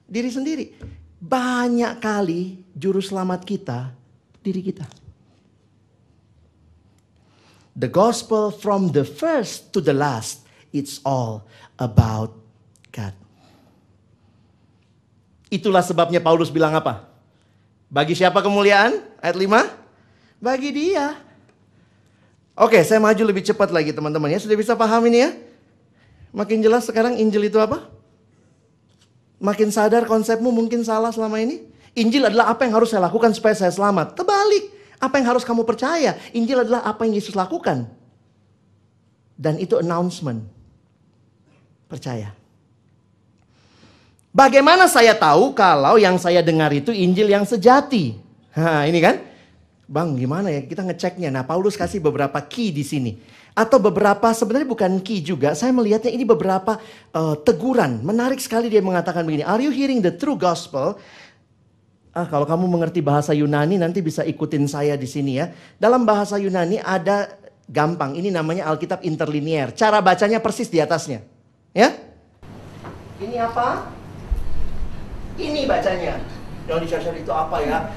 diri sendiri. Banyak kali juru selamat kita, diri kita. The gospel from the first to the last, it's all about God. Itulah sebabnya Paulus bilang apa? Bagi siapa kemuliaan? Ayat 5. Bagi dia. Oke, saya maju lebih cepat lagi teman-teman ya. Sudah bisa paham ini ya? Makin jelas sekarang Injil itu apa? Makin sadar konsepmu mungkin salah selama ini. Injil adalah apa yang harus saya lakukan supaya saya selamat. Terbalik. Apa yang harus kamu percaya? Injil adalah apa yang Yesus lakukan. Dan itu announcement. Percaya. Bagaimana saya tahu kalau yang saya dengar itu Injil yang sejati? Nah, ini kan? Bang, gimana ya kita ngeceknya? Nah, Paulus kasih beberapa key di sini. Atau beberapa, sebenarnya bukan key juga. Saya melihatnya ini beberapa teguran. Menarik sekali dia mengatakan begini. Are you hearing the true gospel? Kalau kamu mengerti bahasa Yunani nanti bisa ikutin saya di sini ya. Dalam bahasa Yunani ada gampang. Ini namanya Alkitab interlinear. Cara bacanya persis di atasnya. Ya? Ini apa? Ini bacanya. Yang di-share itu apa ya?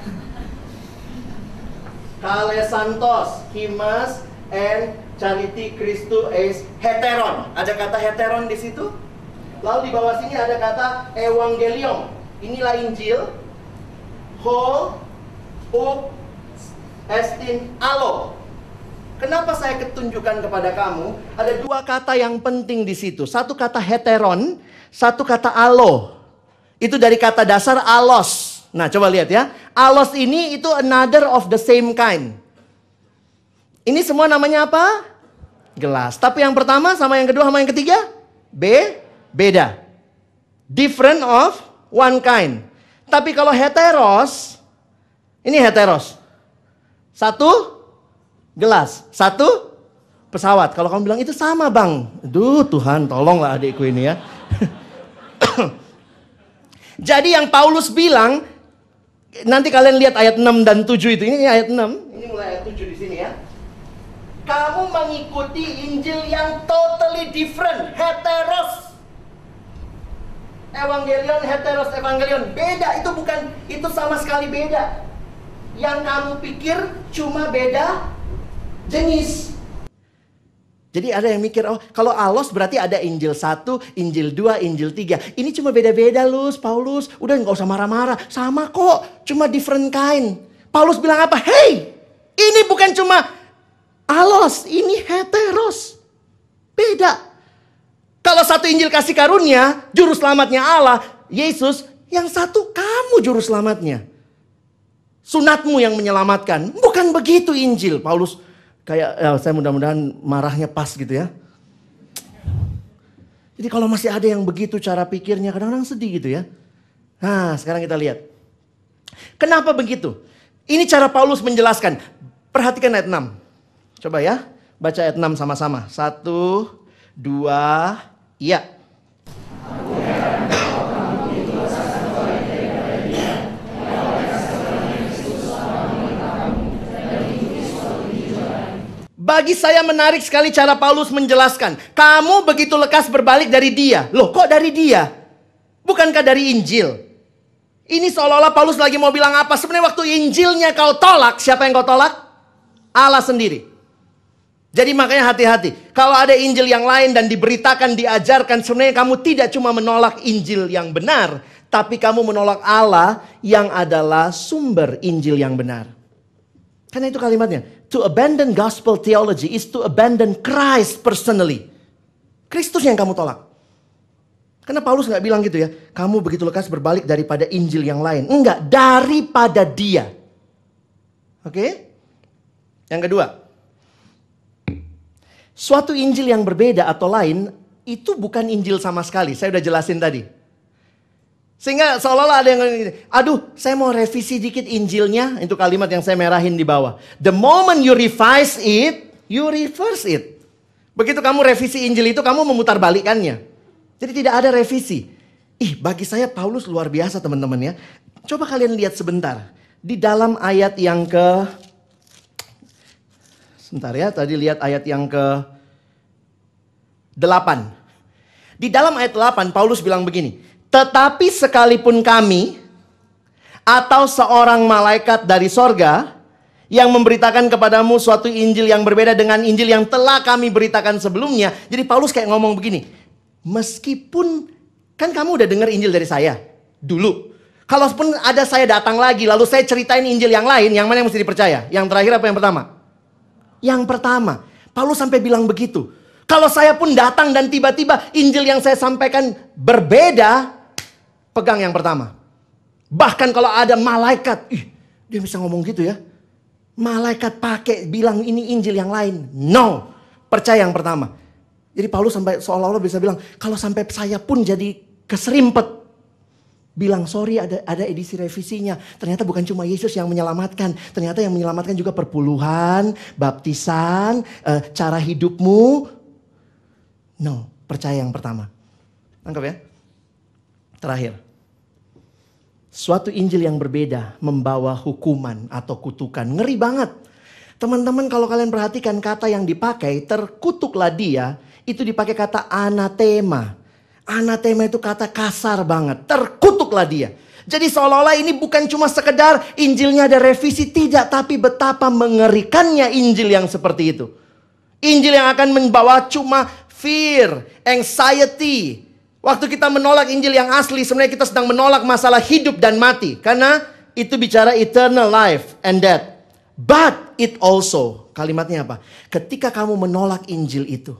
Kale Santos, Himas, and Charity Christu es heteron. Ada kata heteron di situ. Lalu di bawah sini ada kata evangelium. Inilah Injil. Ho, up, estin, alo. Kenapa saya ketunjukkan kepada kamu? Ada dua kata yang penting di situ. Satu kata heteron, satu kata alo. Itu dari kata dasar alos. Nah, coba lihat ya. Alos ini itu another of the same kind. Ini semua namanya apa? Gelas. Tapi yang pertama sama yang kedua sama yang ketiga? Beda. Different of one kind. Tapi kalau heteros, ini heteros. Satu gelas, satu pesawat. Kalau kamu bilang itu sama bang. Aduh Tuhan tolonglah adikku ini ya. Jadi yang Paulus bilang, nanti kalian lihat ayat 6 dan 7 itu. Ini ayat 6, ini mulai ayat 7 di sini ya. Kamu mengikuti Injil yang totally different, heteros. Evangelion, heteros, evangelion. Beda, itu bukan, itu sama sekali beda. Yang kamu pikir cuma beda jenis. Jadi ada yang mikir, oh kalau alos berarti ada Injil 1, Injil 2, Injil 3. Ini cuma beda-beda Paulus. Udah gak usah marah-marah. Sama kok, cuma different kind. Paulus bilang apa? Hey, ini bukan cuma alos, ini heteros. Beda. Kalau satu Injil kasih karunia, juru selamatnya Allah. Yesus, yang satu kamu juru selamatnya. Sunatmu yang menyelamatkan. Bukan begitu Injil. Paulus kayak, saya mudah-mudahan marahnya pas gitu ya. Jadi kalau masih ada yang begitu cara pikirnya, kadang-kadang sedih gitu ya. Nah, sekarang kita lihat. Kenapa begitu? Ini cara Paulus menjelaskan. Perhatikan ayat 6. Coba ya, baca ayat 6 sama-sama. 1, 2, iya. Bagi saya menarik sekali cara Paulus menjelaskan. Kamu begitu lekas berbalik dari dia. Loh, kok dari dia? Bukankah dari Injil? Ini seolah-olah Paulus lagi mau bilang apa? Sebenarnya waktu Injilnya kau tolak, siapa yang kau tolak? Allah sendiri. Jadi makanya hati-hati. Kalau ada Injil yang lain dan diberitakan, diajarkan, sebenarnya kamu tidak cuma menolak Injil yang benar, tapi kamu menolak Allah yang adalah sumber Injil yang benar. Karena itu kalimatnya. To abandon gospel theology is to abandon Christ personally. Kristus yang kamu tolak. Karena Paulus nggak bilang gitu ya. Kamu begitu lekas berbalik daripada Injil yang lain. Enggak, daripada dia. Oke? Yang kedua. Suatu Injil yang berbeda atau lain, itu bukan Injil sama sekali. Saya udah jelasin tadi. Sehingga seolah-olah ada yang, aduh saya mau revisi dikit Injilnya. Itu kalimat yang saya merahin di bawah. The moment you revise it, you reverse it. Begitu kamu revisi Injil itu, kamu memutarbalikkannya. Jadi tidak ada revisi. Bagi saya Paulus luar biasa teman-teman ya. Coba kalian lihat sebentar. Di dalam ayat yang sebentar ya, tadi lihat ayat yang ke-8. Di dalam ayat 8 Paulus bilang begini. Tetapi sekalipun kami atau seorang malaikat dari sorga yang memberitakan kepadamu suatu Injil yang berbeda dengan Injil yang telah kami beritakan sebelumnya. Jadi Paulus kayak ngomong begini. Meskipun kan kamu udah dengar Injil dari saya dulu. Kalaupun ada saya datang lagi lalu saya ceritain Injil yang lain, yang mana yang mesti dipercaya? Yang terakhir apa yang pertama? Yang pertama. Paulus sampai bilang begitu. Kalau saya pun datang dan tiba-tiba Injil yang saya sampaikan berbeda, pegang yang pertama. Bahkan kalau ada malaikat, dia bisa ngomong gitu ya. Malaikat pakai bilang ini Injil yang lain. No, percaya yang pertama. Jadi Paulus sampai seolah-olah bisa bilang, kalau sampai saya pun jadi keserimpet. Bilang sorry ada edisi revisinya. Ternyata bukan cuma Yesus yang menyelamatkan. Ternyata yang menyelamatkan juga perpuluhan, baptisan, cara hidupmu. No, percaya yang pertama. Tangkap ya. Terakhir. Suatu Injil yang berbeda membawa hukuman atau kutukan. Ngeri banget. Teman-teman kalau kalian perhatikan kata yang dipakai, terkutuklah dia, itu dipakai kata anatema. Anatema itu kata kasar banget. Terkutuklah dia. Jadi seolah-olah ini bukan cuma sekedar Injilnya ada revisi. Tidak, tapi betapa mengerikannya Injil yang seperti itu. Injil yang akan membawa cuma fear, anxiety. Waktu kita menolak Injil yang asli, sebenarnya kita sedang menolak masalah hidup dan mati. Karena itu bicara eternal life and death. But it also, kalimatnya apa? Ketika kamu menolak Injil itu,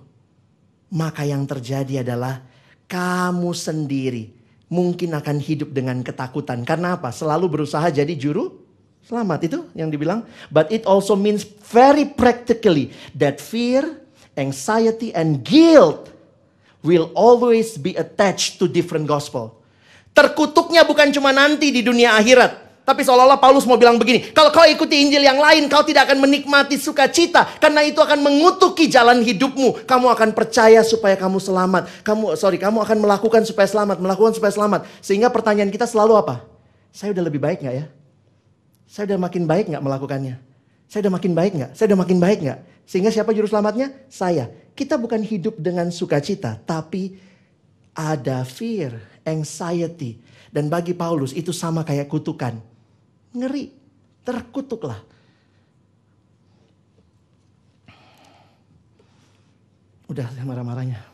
maka yang terjadi adalah kamu sendiri mungkin akan hidup dengan ketakutan. Karena apa? Selalu berusaha jadi juru selamat. Itu yang dibilang. But it also means very practically that fear, anxiety and guilt will always be attached to different gospel. Terkutuknya bukan cuma nanti di dunia akhirat. Tapi seolah-olah Paulus mau bilang begini. Kalau kau ikuti Injil yang lain, kau tidak akan menikmati sukacita. Karena itu akan mengutuki jalan hidupmu. Kamu akan percaya supaya kamu selamat. Kamu akan melakukan supaya selamat. Melakukan supaya selamat. Sehingga pertanyaan kita selalu apa? Saya udah lebih baik gak ya? Saya udah makin baik gak melakukannya? Saya udah makin baik gak? Saya udah makin baik gak? Sehingga siapa juru selamatnya? Saya. Kita bukan hidup dengan sukacita, tapi ada fear, anxiety. Dan bagi Paulus itu sama kayak kutukan. Ngeri, terkutuklah. Udah marah-marahnya.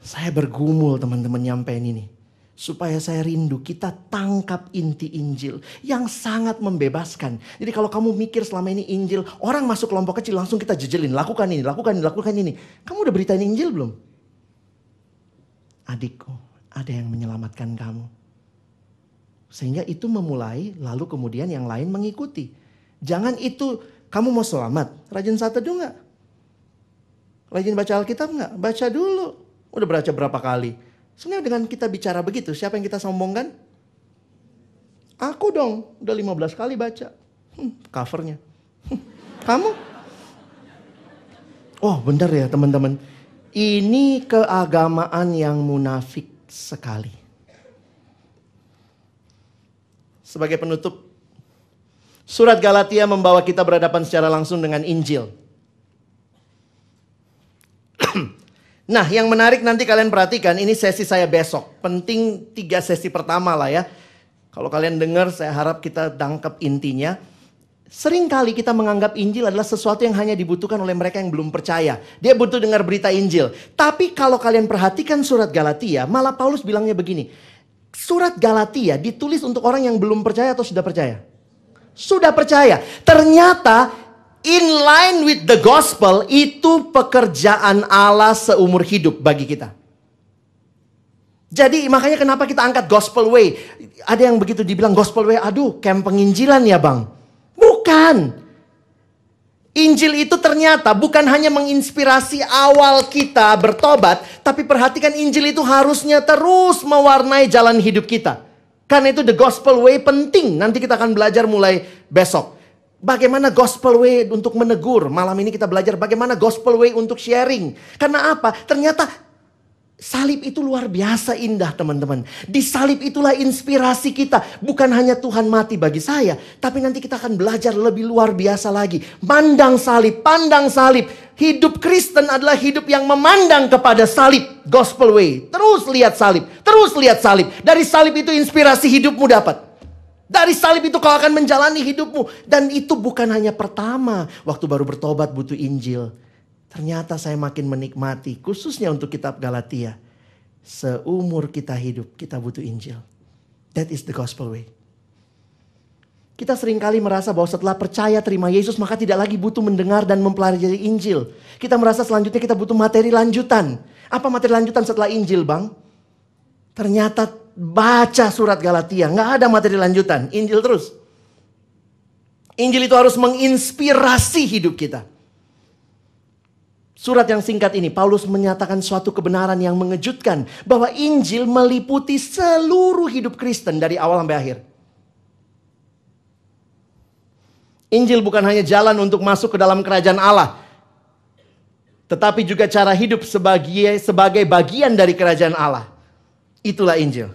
Saya bergumul teman-teman nyampein ini. Supaya saya rindu kita tangkap inti Injil yang sangat membebaskan. Jadi kalau kamu mikir selama ini Injil, orang masuk kelompok kecil langsung kita jejelin. Lakukan ini, lakukan ini, lakukan ini. Kamu udah beritain Injil belum? Adikku, ada yang menyelamatkan kamu. Sehingga itu memulai, lalu kemudian yang lain mengikuti. Jangan itu, kamu mau selamat, rajin saat teduh gak? Rajin baca Alkitab gak? Baca dulu. Udah baca berapa kali? Sebenarnya dengan kita bicara begitu, siapa yang kita sombongkan? Aku dong, udah 15 kali baca. Covernya. Kamu? Oh benar ya teman-teman. Ini keagamaan yang munafik sekali. Sebagai penutup, surat Galatia membawa kita berhadapan secara langsung dengan Injil. Nah yang menarik nanti kalian perhatikan, ini sesi saya besok. Penting 3 sesi pertama lah ya. Kalau kalian dengar, saya harap kita tangkap intinya. Seringkali kita menganggap Injil adalah sesuatu yang hanya dibutuhkan oleh mereka yang belum percaya. Dia butuh dengar berita Injil. Tapi kalau kalian perhatikan surat Galatia, malah Paulus bilangnya begini. Surat Galatia ditulis untuk orang yang belum percaya atau sudah percaya? Sudah percaya. Ternyata in line with the gospel itu pekerjaan Allah seumur hidup bagi kita. Jadi makanya kenapa kita angkat gospel way. Ada yang begitu dibilang gospel way, aduh camp penginjilan ya bang. Bukan. Injil itu ternyata bukan hanya menginspirasi awal kita bertobat. Tapi perhatikan Injil itu harusnya terus mewarnai jalan hidup kita. Karena itu the gospel way penting. Nanti kita akan belajar mulai besok. Bagaimana gospel way untuk menegur. Malam ini kita belajar bagaimana gospel way untuk sharing. Karena apa? Ternyata salib itu luar biasa indah teman-teman. Di salib itulah inspirasi kita. Bukan hanya Tuhan mati bagi saya. Tapi nanti kita akan belajar lebih luar biasa lagi. Pandang salib, pandang salib. Hidup Kristen adalah hidup yang memandang kepada salib. Gospel way. Terus lihat salib. Terus lihat salib. Dari salib itu inspirasi hidupmu dapat. Dari salib itu kau akan menjalani hidupmu. Dan itu bukan hanya pertama. Waktu baru bertobat butuh Injil. Ternyata saya makin menikmati, khususnya untuk kitab Galatia. Seumur kita hidup, kita butuh Injil. That is the gospel way. Kita seringkali merasa bahwa setelah percaya terima Yesus, maka tidak lagi butuh mendengar dan mempelajari Injil. Kita merasa selanjutnya kita butuh materi lanjutan. Apa materi lanjutan setelah Injil bang? Ternyata baca surat Galatia, nggak ada materi lanjutan. Injil terus. Injil itu harus menginspirasi hidup kita. Surat yang singkat ini, Paulus menyatakan suatu kebenaran yang mengejutkan. Bahwa Injil meliputi seluruh hidup Kristen dari awal sampai akhir. Injil bukan hanya jalan untuk masuk ke dalam kerajaan Allah. Tetapi juga cara hidup sebagai bagian dari kerajaan Allah. Itulah Injil.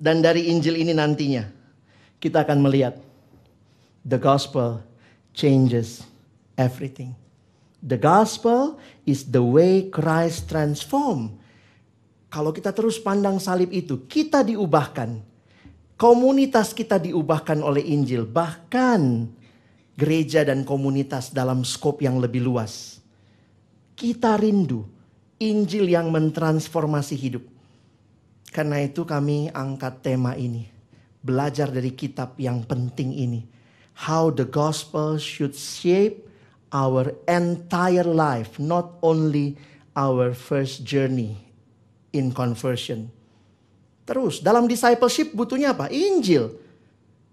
Dan dari Injil ini nantinya, kita akan melihat the gospel changes everything. The gospel is the way Christ transform. Kalau kita terus pandang salib itu, kita diubahkan. Komunitas kita diubahkan oleh Injil. Bahkan gereja dan komunitas dalam skop yang lebih luas. Kita rindu Injil yang mentransformasi hidup. Karena itu kami angkat tema ini. Belajar dari kitab yang penting ini. How the gospel should shape our entire life, not only our first journey in conversion. Terus, dalam discipleship butuhnya apa? Injil.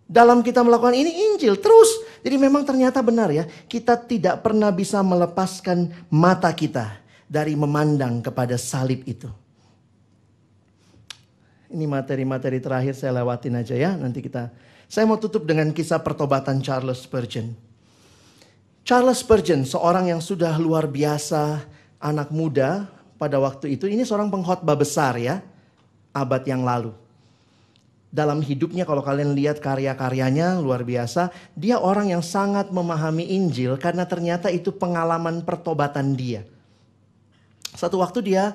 Dalam kita melakukan ini, Injil. Terus, jadi memang ternyata benar ya, kita tidak pernah bisa melepaskan mata kita dari memandang kepada salib itu. Ini materi-materi terakhir saya lewatin aja ya, saya mau tutup dengan kisah pertobatan Charles Spurgeon. Charles Spurgeon, seorang yang sudah luar biasa, anak muda pada waktu itu. Ini seorang pengkhotbah besar ya, abad yang lalu. Dalam hidupnya kalau kalian lihat karya-karyanya luar biasa. Dia orang yang sangat memahami Injil karena ternyata itu pengalaman pertobatan dia. Satu waktu dia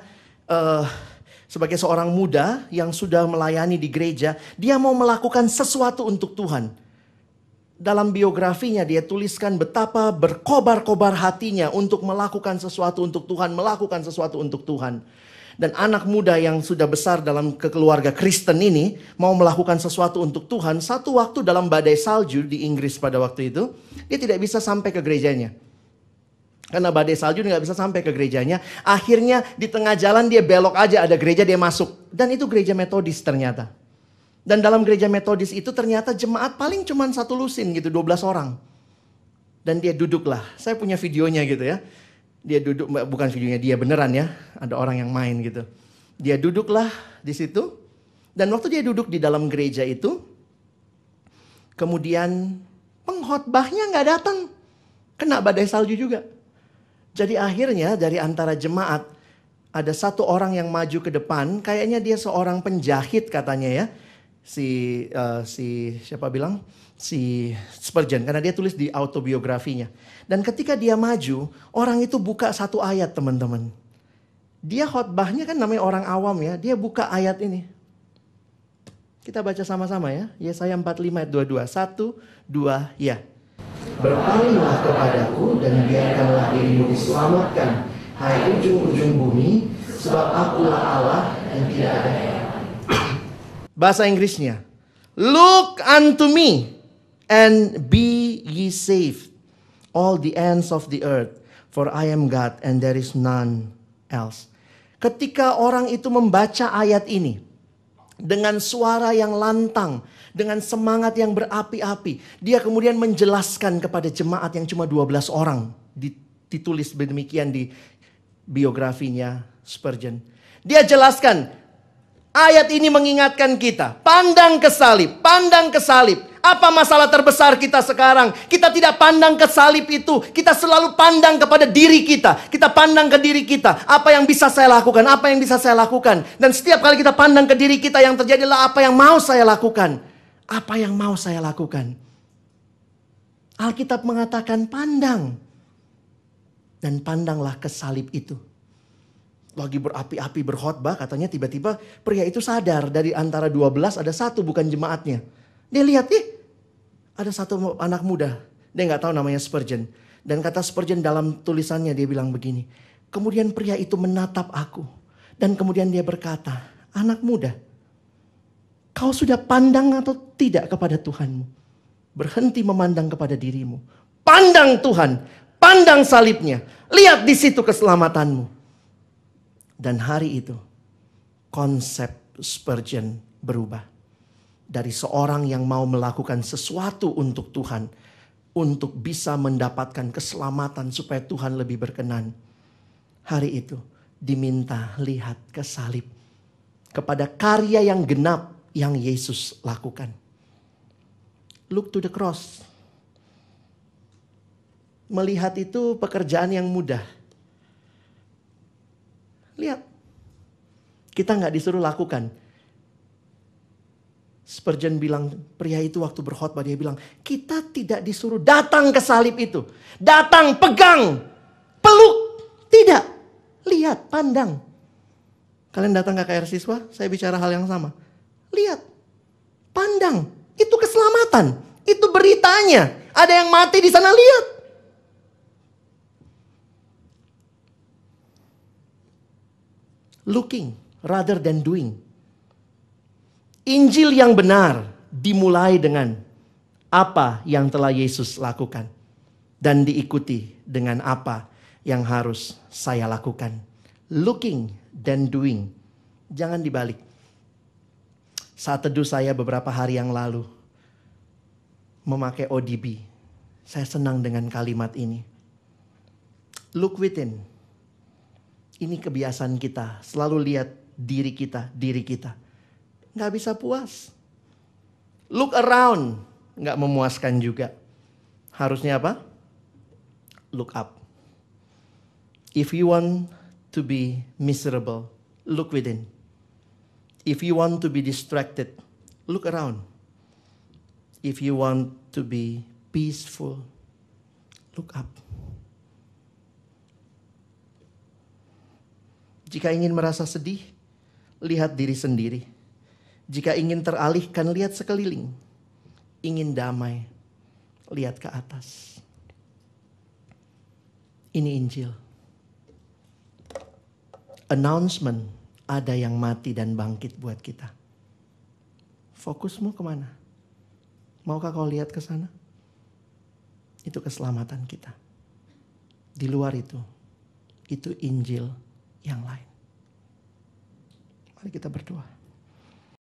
sebagai seorang muda yang sudah melayani di gereja. Dia mau melakukan sesuatu untuk Tuhan. Dalam biografinya dia tuliskan betapa berkobar-kobar hatinya untuk melakukan sesuatu untuk Tuhan, melakukan sesuatu untuk Tuhan. Dan anak muda yang sudah besar dalam keluarga Kristen ini mau melakukan sesuatu untuk Tuhan. Satu waktu dalam badai salju di Inggris pada waktu itu, dia tidak bisa sampai ke gerejanya. Karena badai salju dia nggak bisa sampai ke gerejanya. Akhirnya di tengah jalan dia belok aja, ada gereja dia masuk. Dan itu gereja Metodis ternyata. Dan dalam gereja Metodis itu ternyata jemaat paling cuma 1 lusin gitu, 12 orang. Dan dia duduklah, saya punya videonya gitu ya. Dia duduk, bukan videonya dia beneran ya, ada orang yang main gitu. Dia duduklah di situ. Dan waktu dia duduk di dalam gereja itu, kemudian pengkhotbahnya nggak datang. Kena badai salju juga. Jadi akhirnya dari antara jemaat ada 1 orang yang maju ke depan, kayaknya dia seorang penjahit katanya ya. Siapa bilang? Si Spurgeon, karena dia tulis di autobiografinya. Dan ketika dia maju, orang itu buka 1 ayat teman-teman. Dia khotbahnya kan namanya orang awam ya, dia buka ayat ini. Kita baca sama-sama ya, Yesaya 45 ayat 22. 1, 2, ya. Berpalinglah kepadaku dan biarkanlah dirimu diselamatkan, hai ujung-ujung bumi, sebab akulah Allah yang tidak ada. Bahasa Inggrisnya, look unto me and be ye saved, all the ends of the earth, for I am God and there is none else. Ketika orang itu membaca ayat ini dengan suara yang lantang, dengan semangat yang berapi-api, dia kemudian menjelaskan kepada jemaat yang cuma 12 orang. Ditulis demikian di biografinya Spurgeon. Dia jelaskan, ayat ini mengingatkan kita, pandang ke salib, pandang ke salib. Apa masalah terbesar kita sekarang? Kita tidak pandang ke salib itu. Kita selalu pandang kepada diri kita. Kita pandang ke diri kita. Apa yang bisa saya lakukan? Apa yang bisa saya lakukan? Dan setiap kali kita pandang ke diri kita, yang terjadilah apa yang mau saya lakukan. Apa yang mau saya lakukan? Alkitab mengatakan pandang. Dan pandanglah ke salib itu. Lagi berapi-api berkhotbah, katanya tiba-tiba pria itu sadar. Dari antara 12 ada 1 bukan jemaatnya. Dia lihat, ada 1 anak muda. Dia nggak tahu namanya Spurgeon. Dan kata Spurgeon dalam tulisannya, dia bilang begini. Kemudian pria itu menatap aku. Dan kemudian dia berkata, anak muda, kau sudah pandang atau tidak kepada Tuhanmu? Berhenti memandang kepada dirimu. Pandang Tuhan, pandang salibnya. Lihat di situ keselamatanmu. Dan hari itu, konsep Spurgeon berubah. Dari seorang yang mau melakukan sesuatu untuk Tuhan. Untuk bisa mendapatkan keselamatan supaya Tuhan lebih berkenan. Hari itu diminta lihat ke salib. Kepada karya yang genap yang Yesus lakukan. Look to the cross. Melihat itu pekerjaan yang mudah. Lihat. Kita nggak disuruh lakukan. Spurgeon bilang, pria itu waktu berkhotbah dia bilang, kita tidak disuruh datang ke salib itu. Datang, pegang, peluk. Tidak. Lihat, pandang. Kalian datang ke KR Siswa, saya bicara hal yang sama. Lihat, pandang. Itu keselamatan. Itu beritanya. Ada yang mati di sana, lihat. Looking rather than doing. Injil yang benar dimulai dengan apa yang telah Yesus lakukan. Dan diikuti dengan apa yang harus saya lakukan. Looking dan doing. Jangan dibalik. Saat teduh saya beberapa hari yang lalu memakai ODB. Saya senang dengan kalimat ini. Look within. Ini kebiasaan kita. Selalu lihat diri kita, diri kita. Nggak bisa puas. Look around. Nggak memuaskan juga. Harusnya apa? Look up. If you want to be miserable, look within. If you want to be distracted, look around. If you want to be peaceful, look up. Jika ingin merasa sedih, lihat diri sendiri. Jika ingin teralihkan, lihat sekeliling. Ingin damai, lihat ke atas. Ini Injil. Announcement, ada yang mati dan bangkit buat kita. Fokusmu kemana? Maukah kau lihat ke sana? Itu keselamatan kita. Di luar itu Injil yang lain. Mari kita berdoa.